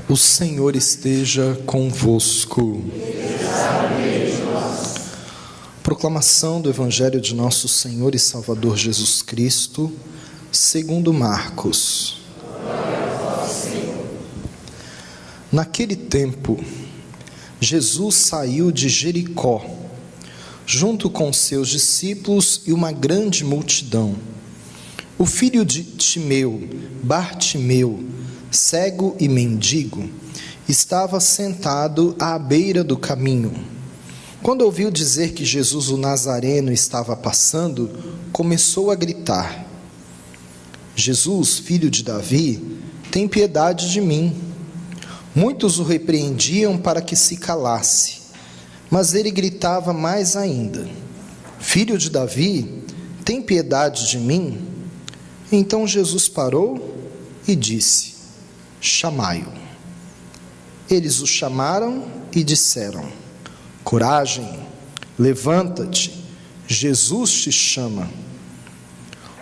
O Senhor esteja convosco. Proclamação do Evangelho de nosso Senhor e Salvador Jesus Cristo, segundo Marcos. Naquele tempo, Jesus saiu de Jericó, junto com seus discípulos e uma grande multidão. O filho de Timeu, Bartimeu, cego e mendigo, estava sentado à beira do caminho. Quando ouviu dizer que Jesus o Nazareno estava passando, começou a gritar: Jesus, filho de Davi, tem piedade de mim. Muitos o repreendiam para que se calasse, mas ele gritava mais ainda: Filho de Davi, tem piedade de mim? Então Jesus parou e disse: Chamai-o. Eles o chamaram e disseram: Coragem, levanta-te, Jesus te chama.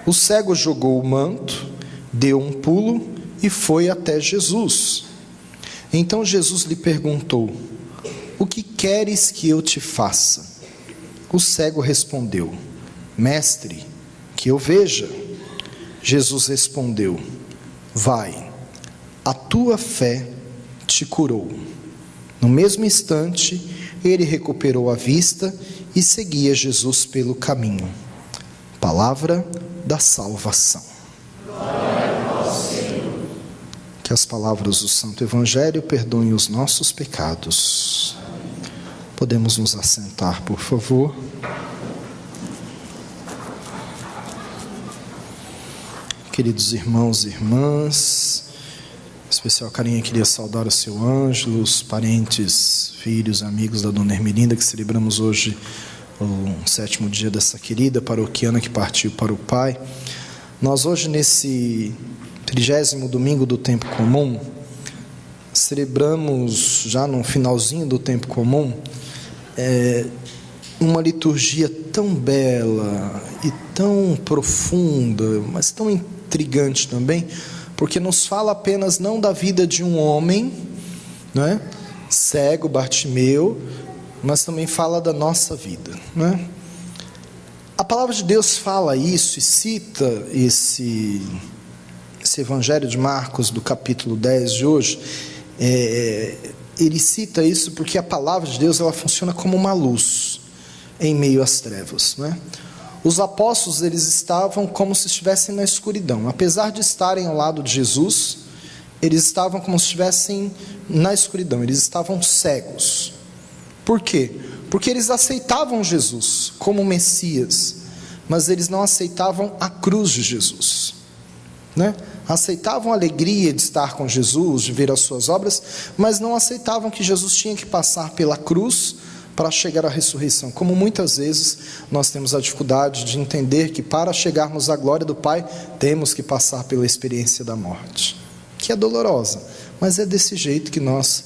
O cego jogou o manto, deu um pulo e foi até Jesus. Então Jesus lhe perguntou: O que queres que eu te faça? O cego respondeu: Mestre, que eu veja. Jesus respondeu: Vai, a tua fé te curou. No mesmo instante, ele recuperou a vista e seguia Jesus pelo caminho. Palavra da salvação. Glória a vós, Senhor. Que as palavras do Santo Evangelho perdoem os nossos pecados. Podemos nos assentar, por favor. Queridos irmãos e irmãs, especial carinho, queria saudar o seu Ângelo, os parentes, filhos, amigos da Dona Hermelinda, que celebramos hoje o 7º dia dessa querida paroquiana que partiu para o Pai. Nós hoje, nesse 30º domingo do tempo comum, celebramos, já no finalzinho do tempo comum, uma liturgia tão bela e tão profunda, mas tão intrigante também, porque nos fala apenas não da vida de um homem, né, cego, Bartimeu, mas também fala da nossa vida, né? A palavra de Deus fala isso e cita esse Evangelho de Marcos do capítulo 10 de hoje. Ele cita isso porque a palavra de Deus, ela funciona como uma luz em meio às trevas, né? Os apóstolos, eles estavam como se estivessem na escuridão. Apesar de estarem ao lado de Jesus, eles estavam como se estivessem na escuridão, eles estavam cegos. Por quê? Porque eles aceitavam Jesus como Messias, mas eles não aceitavam a cruz de Jesus, né? Aceitavam a alegria de estar com Jesus, de ver as suas obras, mas não aceitavam que Jesus tinha que passar pela cruz para chegar à ressurreição. Como muitas vezes nós temos a dificuldade de entender que para chegarmos à glória do Pai, temos que passar pela experiência da morte, que é dolorosa, mas é desse jeito que nós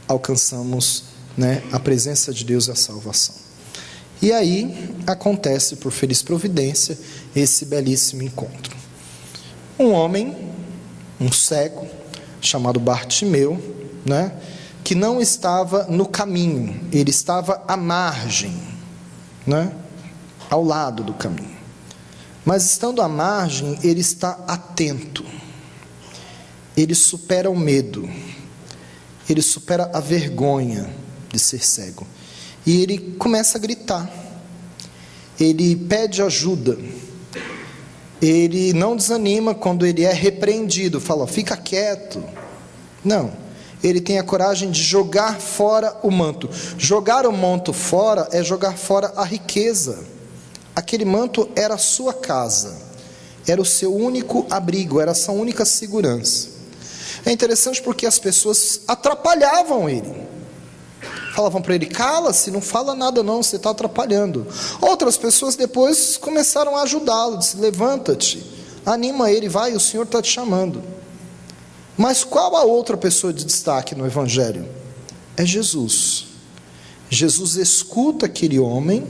alcançamos, né, a presença de Deus e a salvação. E aí acontece, por feliz providência, esse belíssimo encontro. Um homem, um cego, chamado Bartimeu, né, que não estava no caminho, ele estava à margem, né, ao lado do caminho. Mas estando à margem, ele está atento, ele supera o medo, ele supera a vergonha de ser cego, e ele começa a gritar, ele pede ajuda, ele não desanima quando ele é repreendido, fala: fica quieto. Não, ele tem a coragem de jogar fora o manto. Jogar o manto fora é jogar fora a riqueza. Aquele manto era a sua casa, era o seu único abrigo, era a sua única segurança. É interessante porque as pessoas atrapalhavam ele, falavam para ele: cala-se, não fala nada não, você está atrapalhando. Outras pessoas depois começaram a ajudá-lo, disse: levanta-te, anima ele, vai, o Senhor está te chamando. Mas qual a outra pessoa de destaque no Evangelho? É Jesus. Jesus escuta aquele homem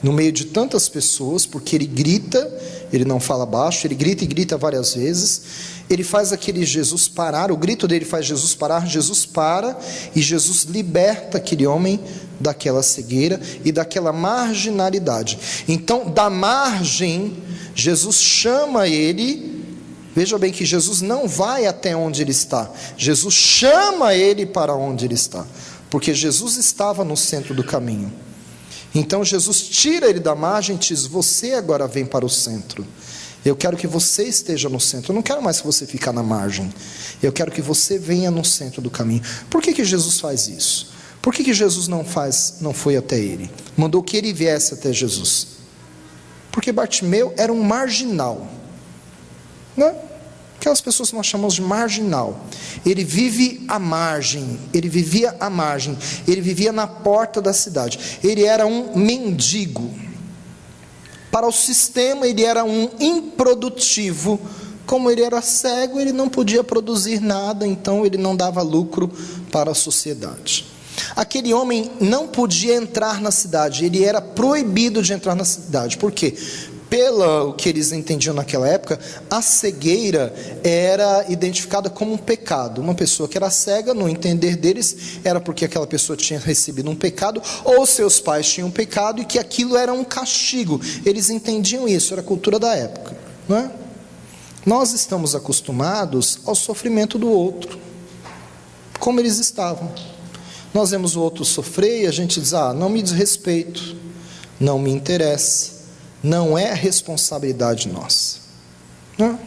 no meio de tantas pessoas, porque ele grita, ele não fala baixo, ele grita e grita várias vezes, Ele faz aquele Jesus parar, o grito dele faz Jesus parar, Jesus para e Jesus liberta aquele homem daquela cegueira e daquela marginalidade. Então, da margem, Jesus chama ele. Veja bem que Jesus não vai até onde ele está, Jesus chama ele para onde ele está, porque Jesus estava no centro do caminho. Então Jesus tira ele da margem e diz: você agora vem para o centro. Eu quero que você esteja no centro. Eu não quero mais que você fique na margem. Eu quero que você venha no centro do caminho. Por que Jesus faz isso? Por que Jesus não foi até ele? Mandou que ele viesse até Jesus. Porque Bartimeu era um marginal, né? Aquelas pessoas que nós chamamos de marginal. Ele vive à margem, ele vivia à margem, ele vivia na porta da cidade. Ele era um mendigo. Para o sistema ele era um improdutivo. Como ele era cego, ele não podia produzir nada, então ele não dava lucro para a sociedade. Aquele homem não podia entrar na cidade, ele era proibido de entrar na cidade. Por quê? Pelo que eles entendiam naquela época, a cegueira era identificada como um pecado. Uma pessoa que era cega, no entender deles, era porque aquela pessoa tinha recebido um pecado, ou seus pais tinham pecado, e que aquilo era um castigo. Eles entendiam isso, era a cultura da época, não é? Nós estamos acostumados ao sofrimento do outro, como eles estavam. Nós vemos o outro sofrer e a gente diz: não me diz respeito, não me interessa. Não é responsabilidade nossa, não?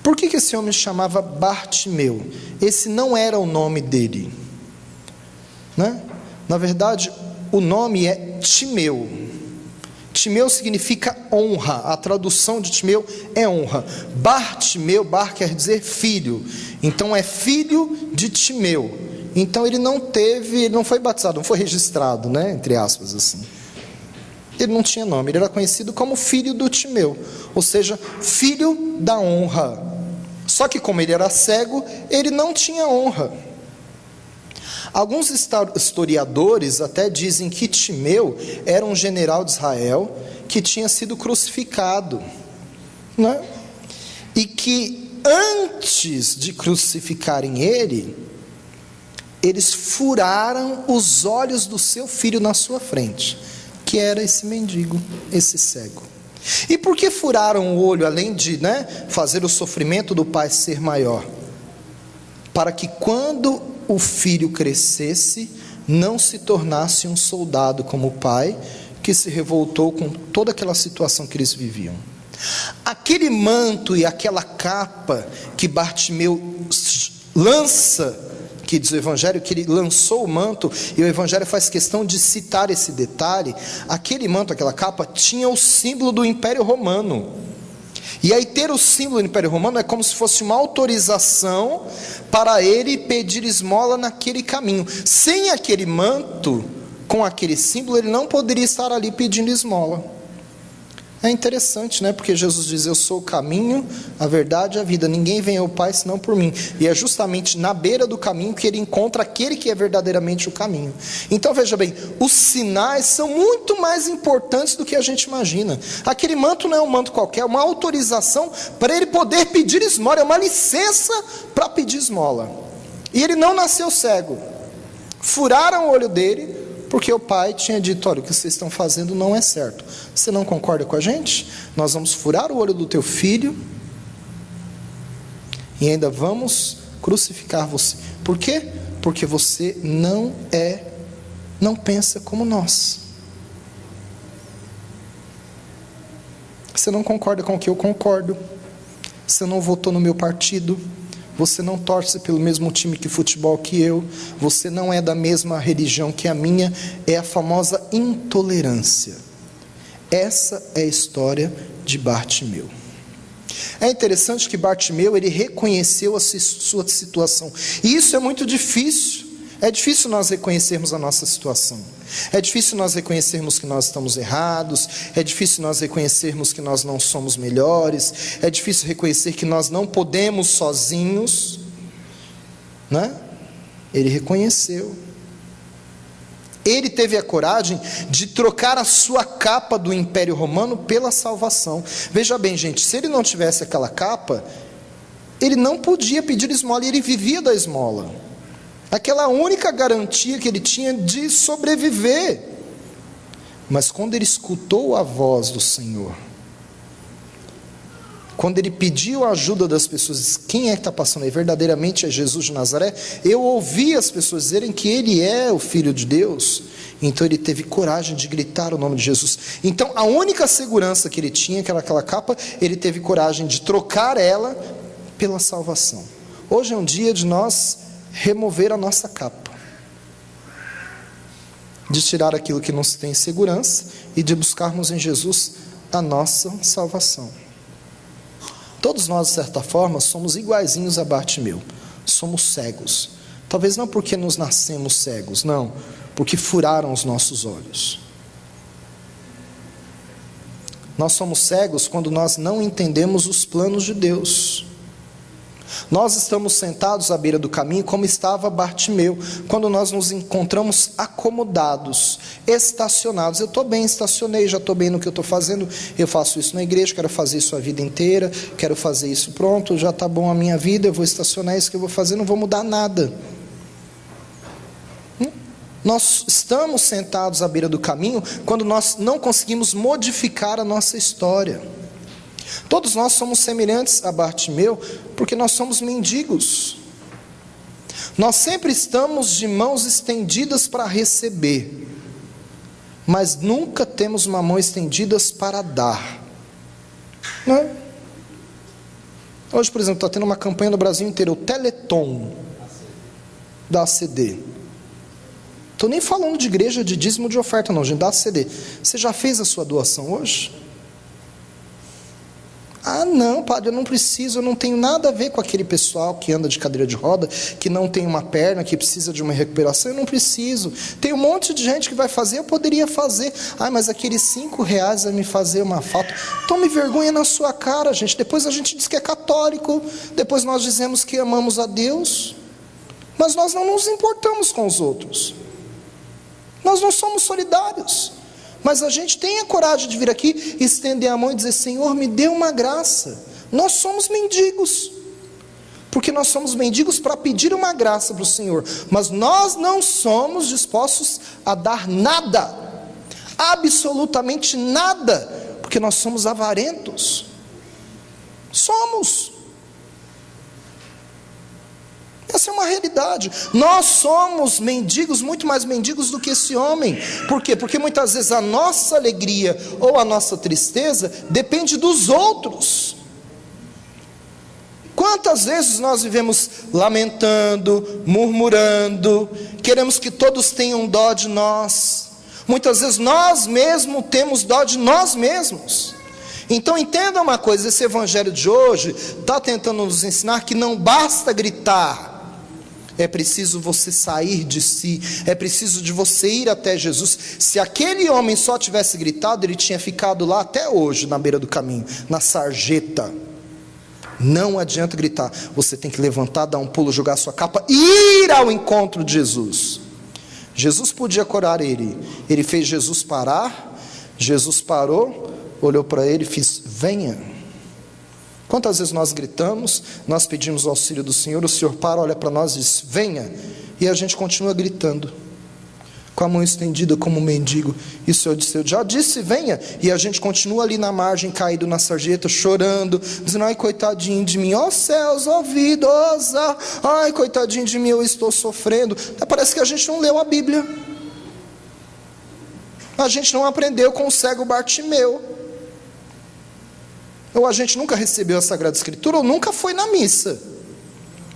Por que esse homem chamava Bartimeu? Esse não era o nome dele, né? Na verdade, o nome é Timeu. Timeu significa honra. A tradução de Timeu é honra. Bartimeu, Bar quer dizer filho. Então é filho de Timeu. Então ele não foi batizado, não foi registrado, né? Entre aspas assim. Ele não tinha nome, ele era conhecido como filho do Timeu, ou seja, filho da honra. Só que como ele era cego, ele não tinha honra. Alguns historiadores até dizem que Timeu era um general de Israel que tinha sido crucificado, né? E que antes de crucificarem ele, eles furaram os olhos do seu filho na sua frente, que era esse mendigo, esse cego. E por que furaram o olho, além de, fazer o sofrimento do pai ser maior? Para que quando o filho crescesse, não se tornasse um soldado como o pai, que se revoltou com toda aquela situação que eles viviam. Aquele manto e aquela capa que Bartimeu lança, que diz o Evangelho que ele lançou o manto, e o Evangelho faz questão de citar esse detalhe. Aquele manto, aquela capa, tinha o símbolo do Império Romano. E aí ter o símbolo do Império Romano é como se fosse uma autorização para ele pedir esmola naquele caminho. Sem aquele manto, com aquele símbolo, ele não poderia estar ali pedindo esmola. É interessante, porque Jesus diz: eu sou o caminho, a verdade e a vida, ninguém vem ao Pai senão por mim. E é justamente na beira do caminho que ele encontra aquele que é verdadeiramente o caminho. Então veja bem, os sinais são muito mais importantes do que a gente imagina. Aquele manto não é um manto qualquer, é uma autorização para ele poder pedir esmola, é uma licença para pedir esmola. E ele não nasceu cego. Furaram o olho dele, porque o pai tinha dito: olha, o que vocês estão fazendo não é certo. Você não concorda com a gente? Nós vamos furar o olho do teu filho e ainda vamos crucificar você. Por quê? Porque você não pensa como nós. Você não concorda com o que eu concordo. Você não votou no meu partido. Você não torce pelo mesmo time de futebol que eu. Você não é da mesma religião que a minha. É a famosa intolerância. Essa é a história de Bartimeu. É interessante que Bartimeu, ele reconheceu a sua situação. E isso é muito difícil. É difícil nós reconhecermos a nossa situação. É difícil nós reconhecermos que nós estamos errados. É difícil nós reconhecermos que nós não somos melhores. É difícil reconhecer que nós não podemos sozinhos, Ele reconheceu. Ele teve a coragem de trocar a sua capa do Império Romano pela salvação. Veja bem, gente, se ele não tivesse aquela capa, ele não podia pedir esmola e ele vivia da esmola. Aquela única garantia que ele tinha de sobreviver. Mas quando ele escutou a voz do Senhor, quando ele pediu a ajuda das pessoas, quem é que está passando aí? Verdadeiramente é Jesus de Nazaré? Eu ouvi as pessoas dizerem que ele é o Filho de Deus. Então ele teve coragem de gritar o nome de Jesus. Então a única segurança que ele tinha, que era aquela capa, ele teve coragem de trocar ela pela salvação. Hoje é um dia de nós remover a nossa capa, de tirar aquilo que nos tem segurança e de buscarmos em Jesus a nossa salvação. Todos nós, de certa forma, somos iguaizinhos a Bartimeu. Somos cegos. Talvez não porque nos nascemos cegos, não, porque furaram os nossos olhos. Nós somos cegos quando nós não entendemos os planos de Deus. Nós estamos sentados à beira do caminho como estava Bartimeu, quando nós nos encontramos acomodados, estacionados. Eu estou bem, estacionei, já estou bem no que eu estou fazendo, eu faço isso na igreja, quero fazer isso a vida inteira, quero fazer isso, pronto, já está bom a minha vida, eu vou estacionar, isso que eu vou fazer, não vou mudar nada. Nós estamos sentados à beira do caminho quando nós não conseguimos modificar a nossa história. Todos nós somos semelhantes a Bartimeu, porque nós somos mendigos. Nós sempre estamos de mãos estendidas para receber, mas nunca temos uma mão estendidas para dar. Não é? Hoje, por exemplo, está tendo uma campanha no Brasil inteiro, o Teleton da ACD. Estou nem falando de igreja, de dízimo, de oferta não, gente, da ACD. Você já fez a sua doação hoje? Ah não, padre, eu não preciso, eu não tenho nada a ver com aquele pessoal que anda de cadeira de roda, que não tem uma perna, que precisa de uma recuperação, eu não preciso. Tem um monte de gente que vai fazer, eu poderia fazer. Ah, mas aqueles R$5 vai me fazer uma falta. Tome vergonha na sua cara, gente. Depois a gente diz que é católico, depois nós dizemos que amamos a Deus, mas nós não nos importamos com os outros. Nós não somos solidários. Mas a gente tem a coragem de vir aqui, estender a mão e dizer: Senhor, me dê uma graça. Nós somos mendigos, porque nós somos mendigos para pedir uma graça para o Senhor, mas nós não somos dispostos a dar nada, absolutamente nada, porque nós somos avarentos. Somos. Essa é uma realidade. Nós somos mendigos, muito mais mendigos do que esse homem. Por quê? Porque muitas vezes a nossa alegria ou a nossa tristeza depende dos outros. Quantas vezes nós vivemos lamentando, murmurando, queremos que todos tenham dó de nós. Muitas vezes nós mesmos temos dó de nós mesmos. Então entenda uma coisa, esse evangelho de hoje está tentando nos ensinar que não basta gritar. É preciso você sair de si, é preciso de você ir até Jesus. Se aquele homem só tivesse gritado, ele tinha ficado lá até hoje, na beira do caminho, na sarjeta. Não adianta gritar, você tem que levantar, dar um pulo, jogar a sua capa e ir ao encontro de Jesus. Jesus podia curar ele, ele fez Jesus parar, Jesus parou, olhou para ele e fez: venha. Quantas vezes nós gritamos, nós pedimos o auxílio do Senhor, o Senhor para, olha para nós e diz: venha, e a gente continua gritando, com a mão estendida como um mendigo. E o Senhor disse: eu já disse, venha, e a gente continua ali na margem, caído na sarjeta, chorando, dizendo: ai coitadinho de mim, ó céus, ó vida, ó azar, ai coitadinho de mim, eu estou sofrendo. Parece que a gente não leu a Bíblia, a gente não aprendeu com o cego Bartimeu, ou a gente nunca recebeu a Sagrada Escritura, ou nunca foi na missa.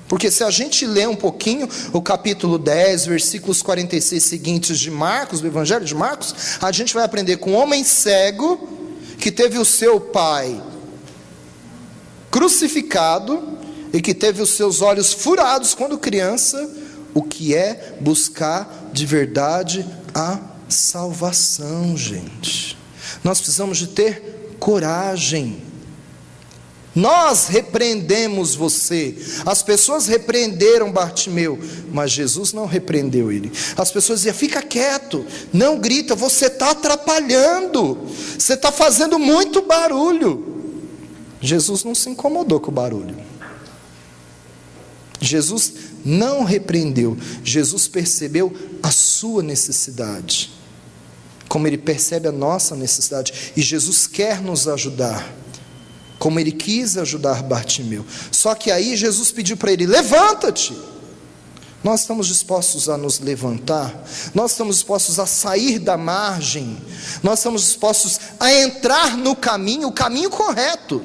Porque se a gente ler um pouquinho o capítulo 10, versículos 46 seguintes de Marcos, do Evangelho de Marcos, a gente vai aprender com um homem cego, que teve o seu pai crucificado, e que teve os seus olhos furados quando criança, o que é buscar de verdade a salvação, gente. Nós precisamos de ter coragem. Nós repreendemos você. As pessoas repreenderam Bartimeu, mas Jesus não repreendeu ele. As pessoas diziam: fica quieto, não grita, você está atrapalhando, você está fazendo muito barulho. Jesus não se incomodou com o barulho. Jesus não repreendeu, Jesus percebeu a sua necessidade, como Ele percebe a nossa necessidade, e Jesus quer nos ajudar, como Ele quis ajudar Bartimeu. Só que aí Jesus pediu para ele: levanta-te. Nós estamos dispostos a nos levantar, nós estamos dispostos a sair da margem, nós estamos dispostos a entrar no caminho, o caminho correto,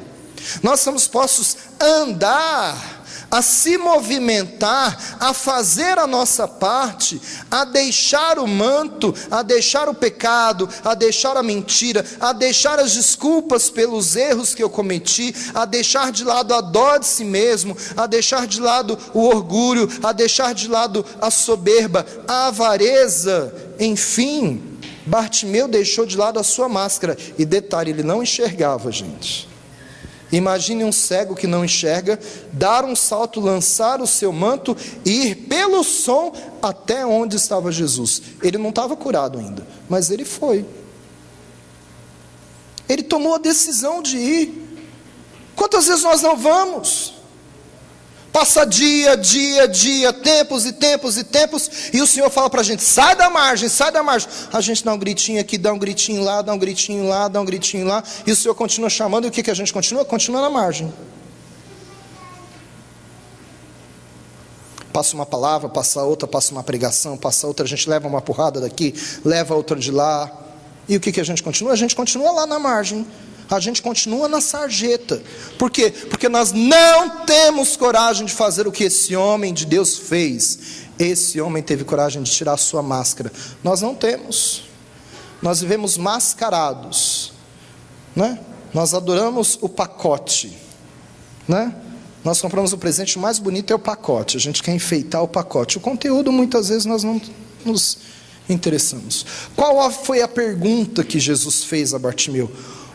nós estamos dispostos a andar, a se movimentar, a fazer a nossa parte, a deixar o manto, a deixar o pecado, a deixar a mentira, a deixar as desculpas pelos erros que eu cometi, a deixar de lado a dó de si mesmo, a deixar de lado o orgulho, a deixar de lado a soberba, a avareza. Enfim, Bartimeu deixou de lado a sua máscara, e detalhe, ele não enxergava, gente. Imagine um cego que não enxerga, dar um salto, lançar o seu manto e ir pelo som até onde estava Jesus. Ele não estava curado ainda, mas ele foi. Ele tomou a decisão de ir. Quantas vezes nós não vamos? Passa dia, tempos e tempos e tempos, e o Senhor fala para a gente: sai da margem, sai da margem. A gente dá um gritinho aqui, dá um gritinho lá, dá um gritinho lá, dá um gritinho lá, e o Senhor continua chamando, e o que a gente continua? Continua na margem. Passa uma palavra, passa outra, passa uma pregação, passa outra, a gente leva uma porrada daqui, leva outra de lá, e o que a gente continua? A gente continua lá na margem. A gente continua na sarjeta. Por quê? Porque nós não temos coragem de fazer o que esse homem de Deus fez. Esse homem teve coragem de tirar a sua máscara. Nós não temos. Nós vivemos mascarados, né? Nós adoramos o pacote, né? Nós compramos o presente mais bonito, é o pacote. A gente quer enfeitar o pacote. O conteúdo, muitas vezes, nós não nos interessamos. Qual foi a pergunta que Jesus fez a Bartimeu?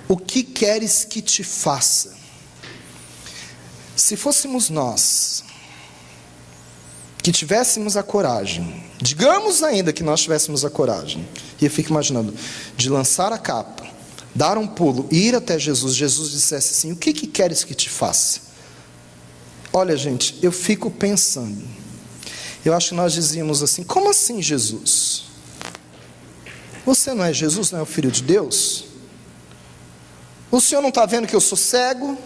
O que queres que te faça? Se fôssemos nós, que tivéssemos a coragem, digamos ainda que nós tivéssemos a coragem, e eu fico imaginando, de lançar a capa, dar um pulo, e ir até Jesus, Jesus dissesse assim: o que queres que te faça? Olha, gente, eu fico pensando, eu acho que nós dizíamos assim: como assim, Jesus? Você não é Jesus, não é o Filho de Deus? O Senhor não está vendo que eu sou cego?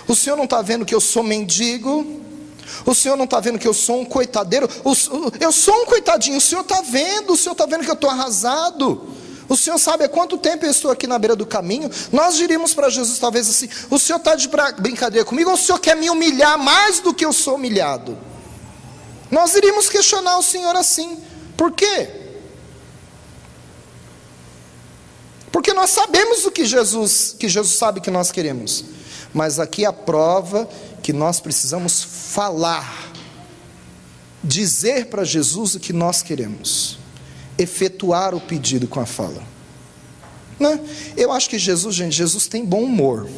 O Senhor não está vendo que eu sou mendigo? O Senhor não está vendo que eu sou um coitadeiro? Eu sou um coitadinho, o Senhor está vendo que eu estou arrasado. O Senhor sabe há quanto tempo eu estou aqui na beira do caminho. Nós diríamos para Jesus talvez assim: o Senhor está de brincadeira comigo, ou o Senhor quer me humilhar mais do que eu sou humilhado? Nós iríamos questionar o Senhor assim. Por quê? Porque nós sabemos o que Jesus sabe que nós queremos. Mas aqui é a prova que nós precisamos falar, dizer para Jesus o que nós queremos, efetuar o pedido com a fala, né? Eu acho que Jesus, gente, Jesus tem bom humor.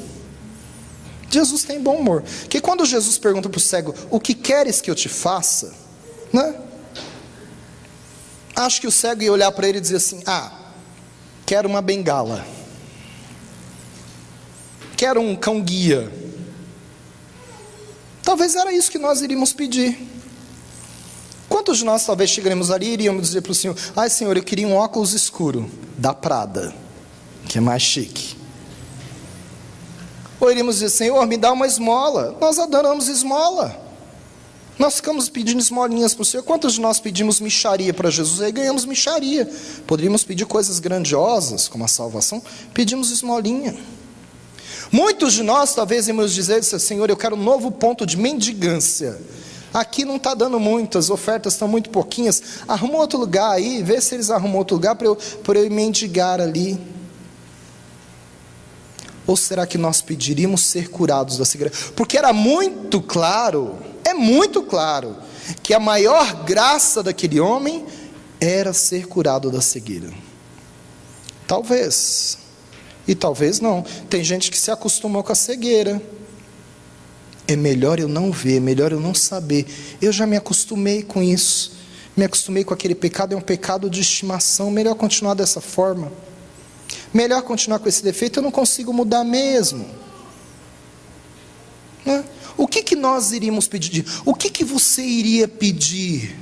Jesus tem bom humor. Que quando Jesus pergunta para o cego: o que queres que eu te faça? Né? Acho que o cego ia olhar para ele e dizer assim: quero uma bengala, quero um cão guia. Talvez era isso que nós iríamos pedir. Quantos de nós talvez chegaremos ali e iríamos dizer para o Senhor: ai Senhor, eu queria um óculos escuro da Prada, que é mais chique. Ou iríamos dizer: Senhor, me dá uma esmola. Nós adoramos esmola. Nós ficamos pedindo esmolinhas para o Senhor. Quantos de nós pedimos mixaria para Jesus? Aí ganhamos mixaria. Poderíamos pedir coisas grandiosas, como a salvação. Pedimos esmolinha. Muitos de nós talvez íamos dizer: Senhor, eu quero um novo ponto de mendigância. Aqui não está dando muito, as ofertas estão muito pouquinhas. Arruma outro lugar aí, vê se eles arrumam outro lugar para eu mendigar ali. Ou será que nós pediríamos ser curados da cegueira? Porque era muito claro, é muito claro, que a maior graça daquele homem era ser curado da cegueira. Talvez, e talvez não. Tem gente que se acostumou com a cegueira. É melhor eu não ver, é melhor eu não saber. Eu já me acostumei com isso. Me acostumei com aquele pecado, é um pecado de estimação. Melhor continuar dessa forma. Melhor continuar com esse defeito, eu não consigo mudar mesmo. Né? o que nós iríamos pedir? O que você iria pedir?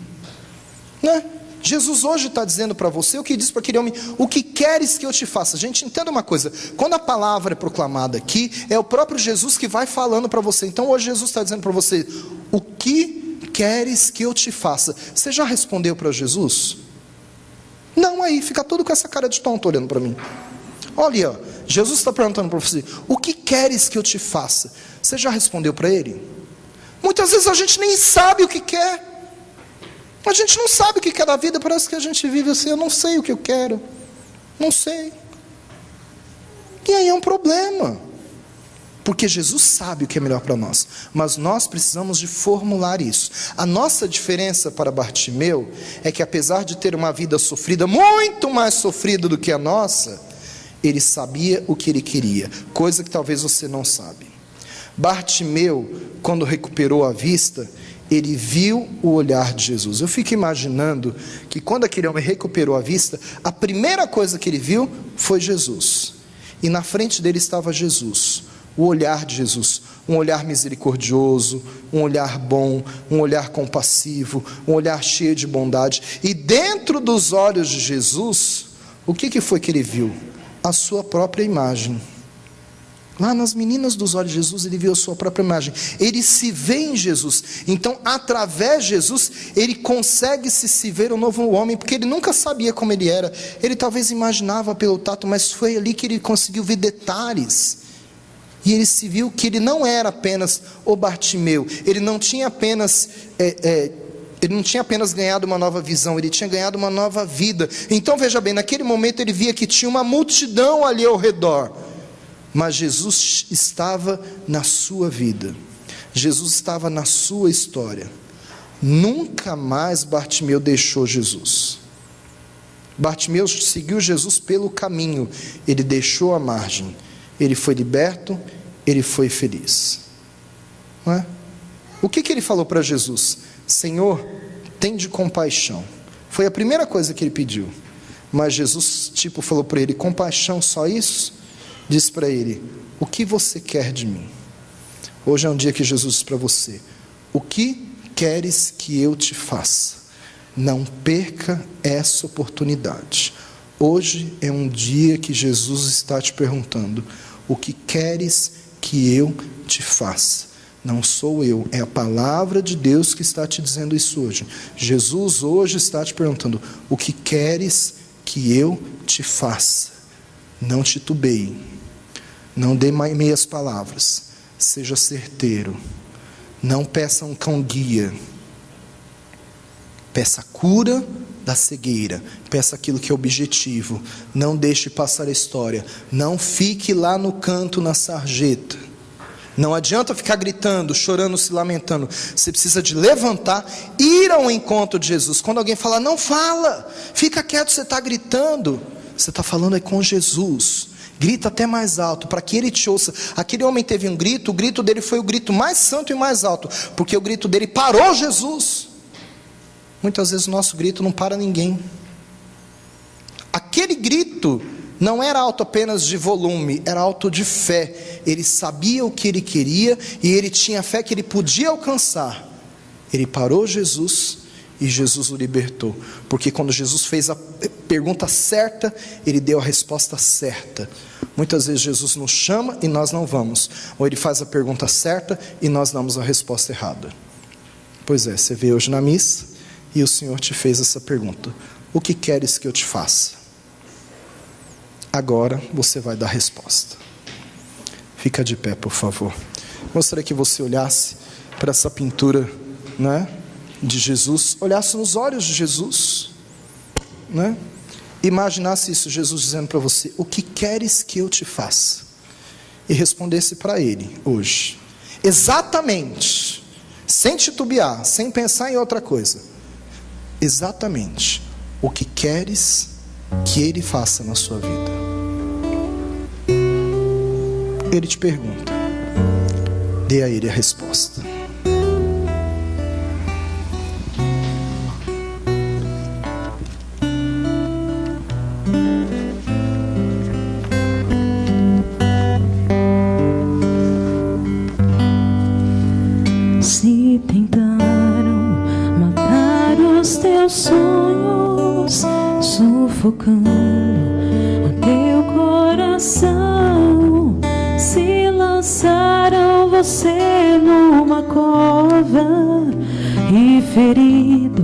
Né? Jesus hoje está dizendo para você o que diz para aquele homem: o que queres que eu te faça? Gente, entenda uma coisa, quando a palavra é proclamada aqui, é o próprio Jesus que vai falando para você. Então hoje Jesus está dizendo para você: o que queres que eu te faça? Você já respondeu para Jesus? Não, aí fica todo com essa cara de tonto olhando para mim. Olha, ó, Jesus está perguntando para você: o que queres que eu te faça? Você já respondeu para Ele? Muitas vezes a gente nem sabe o que quer. A gente não sabe o que quer da vida. Parece que a gente vive assim: eu não sei o que eu quero, não sei. E aí é um problema, porque Jesus sabe o que é melhor para nós, mas nós precisamos de formular isso. A nossa diferença para Bartimeu é que, apesar de ter uma vida sofrida, muito mais sofrida do que a nossa, ele sabia o que ele queria, coisa que talvez você não sabe. Bartimeu, quando recuperou a vista, ele viu o olhar de Jesus. Eu fico imaginando que quando aquele homem recuperou a vista, a primeira coisa que ele viu foi Jesus, e na frente dele estava Jesus, o olhar de Jesus, um olhar misericordioso, um olhar bom, um olhar compassivo, um olhar cheio de bondade. E dentro dos olhos de Jesus, o que foi que ele viu? A sua própria imagem. Lá nas meninas dos olhos de Jesus, ele viu a sua própria imagem. Ele se vê em Jesus. Então, através de Jesus, ele consegue se ver um novo homem, porque ele nunca sabia como ele era. Ele talvez imaginava pelo tato, mas foi ali que ele conseguiu ver detalhes. E ele se viu que ele não era apenas o Bartimeu. Ele não tinha apenas ganhado uma nova visão, ele tinha ganhado uma nova vida. Então veja bem, naquele momento ele via que tinha uma multidão ali ao redor, mas Jesus estava na sua vida, Jesus estava na sua história. Nunca mais Bartimeu deixou Jesus. Bartimeu seguiu Jesus pelo caminho, ele deixou a margem, ele foi liberto, ele foi feliz. Não é? O que ele falou para Jesus? Senhor, tende compaixão. Foi a primeira coisa que ele pediu. Mas Jesus falou para ele: compaixão, só isso? Diz para ele: o que você quer de mim? Hoje é um dia que Jesus diz para você: o que queres que eu te faça? Não perca essa oportunidade. Hoje é um dia que Jesus está te perguntando: o que queres que eu te faça? Não sou eu, é a palavra de Deus que está te dizendo isso hoje. Jesus hoje está te perguntando: o que queres que eu te faça? Não titubeie, não dê meias palavras, seja certeiro, não peça um cão guia, peça a cura da cegueira, peça aquilo que é objetivo, não deixe passar a história, não fique lá no canto na sarjeta. Não adianta ficar gritando, chorando, se lamentando. Você precisa de levantar, ir ao encontro de Jesus. Quando alguém falar: não fala, fica quieto, você está gritando, você está falando com Jesus. Grita até mais alto, para que ele te ouça. Aquele homem teve um grito, o grito dele foi o grito mais santo e mais alto, porque o grito dele parou Jesus. Muitas vezes o nosso grito não para ninguém. Aquele grito não era alto apenas de volume, era alto de fé. Ele sabia o que ele queria e ele tinha fé que ele podia alcançar. Ele parou Jesus e Jesus o libertou, porque quando Jesus fez a pergunta certa, ele deu a resposta certa. Muitas vezes Jesus nos chama e nós não vamos, ou ele faz a pergunta certa e nós damos a resposta errada. Pois é, você veio hoje na missa e o Senhor te fez essa pergunta: o que queres que eu te faça? Agora você vai dar a resposta. Fica de pé, por favor. Gostaria que você olhasse para essa pintura, né, de Jesus, olhasse nos olhos de Jesus, né? Imaginasse isso, Jesus dizendo para você: o que queres que eu te faça? E respondesse para ele hoje, exatamente, sem titubear, sem pensar em outra coisa, exatamente o que queres que ele faça na sua vida. Ele te pergunta, dê a ele a resposta. teus sonhos, sufocando o teu coração. Se lançaram você numa cova e ferido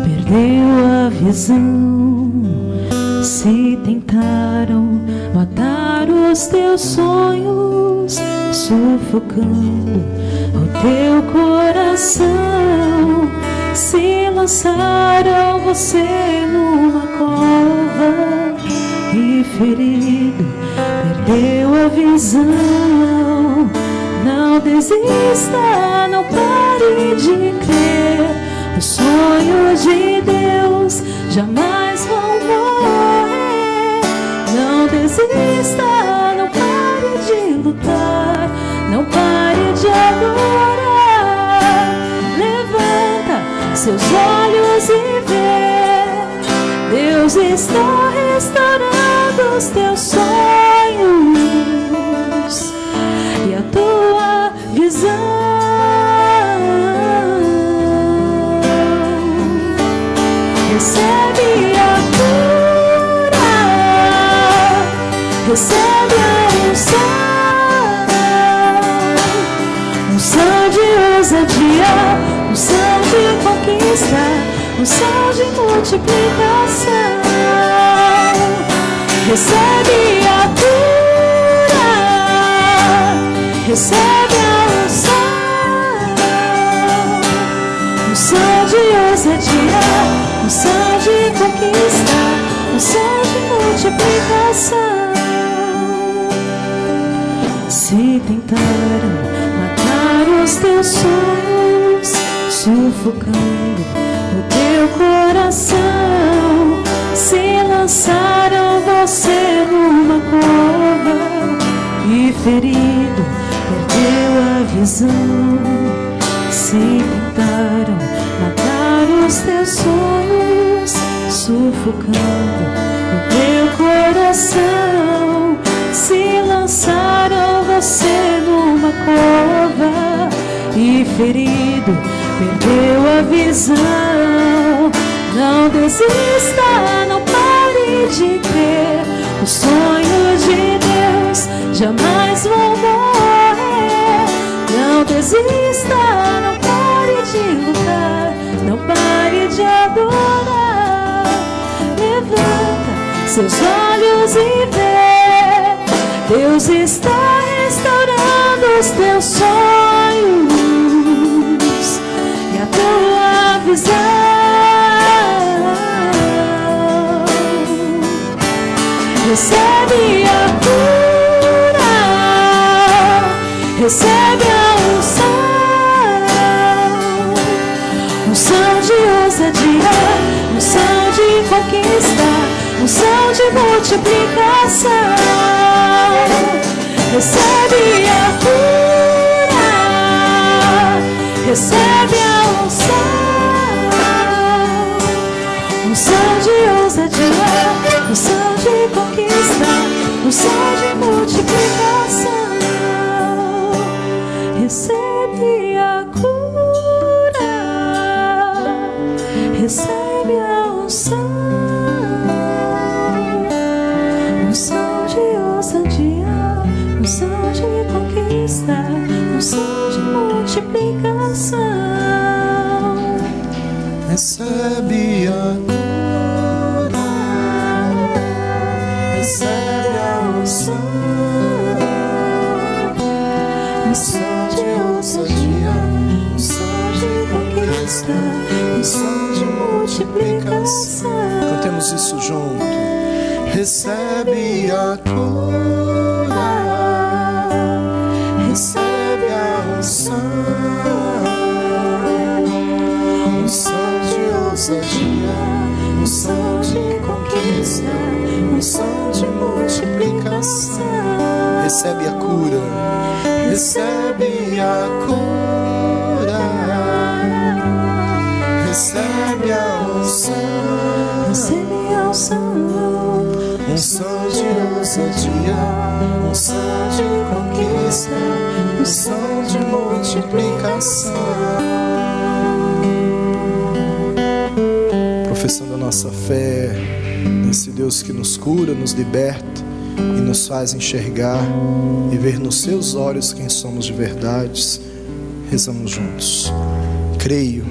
perdeu a visão. Se tentaram matar os teus sonhos, sufocando o teu coração. Se lançaram você numa cova e ferido perdeu a visão. Não desista, não pare de crer. Os sonhos de Deus jamais vão morrer. Não desista, não pare de lutar, não pare de adorar. Levanta seus olhos e vê, Deus está restaurando os teus sonhos e a tua visão. Recebe a cura, recebe a unção de ousadia, unção de conquista, unção de multiplicação. Recebe a cura, recebe a unção de ousadia, unção de conquista, unção de multiplicação. Se tentaram matar os teus sonhos, sufocando o teu coração. Se lançaram você numa cova e ferido perdeu a visão. Se tentaram matar os teus sonhos, sufocando o teu coração. Se lançaram você numa cova e ferido perdeu a visão. Não desista, não pare de crer. Os sonhos de Deus jamais vão morrer. Não desista, não pare de lutar, não pare de adorar. Levanta seus olhos e vê, Deus está restaurando os teus sonhos e a tua visão. Recebe a cura, recebe a unção de ousadia, unção de conquista, unção de multiplicação. Recebe a cura, recebe a unção de ousadia, unção de conquista, unção de multiplicação. Recebe a cura, recebe a unção de ousadia, unção de conquista, unção de multiplicação. Recebe a cura, recebe a unção de ousadia, unção de conquista, unção de multiplicação. Cantemos isso junto. Recebe a cura, recebe a unção de ousadia, unção de conquista, unção de multiplicação. Recebe a cura, recebe a cura, recebe a unção, Recebe a unção de ousadia, unção de conquista, unção de multiplicação. nossa fé nesse Deus que nos cura, nos liberta e nos faz enxergar e ver nos seus olhos quem somos de verdade. Rezamos juntos. Creio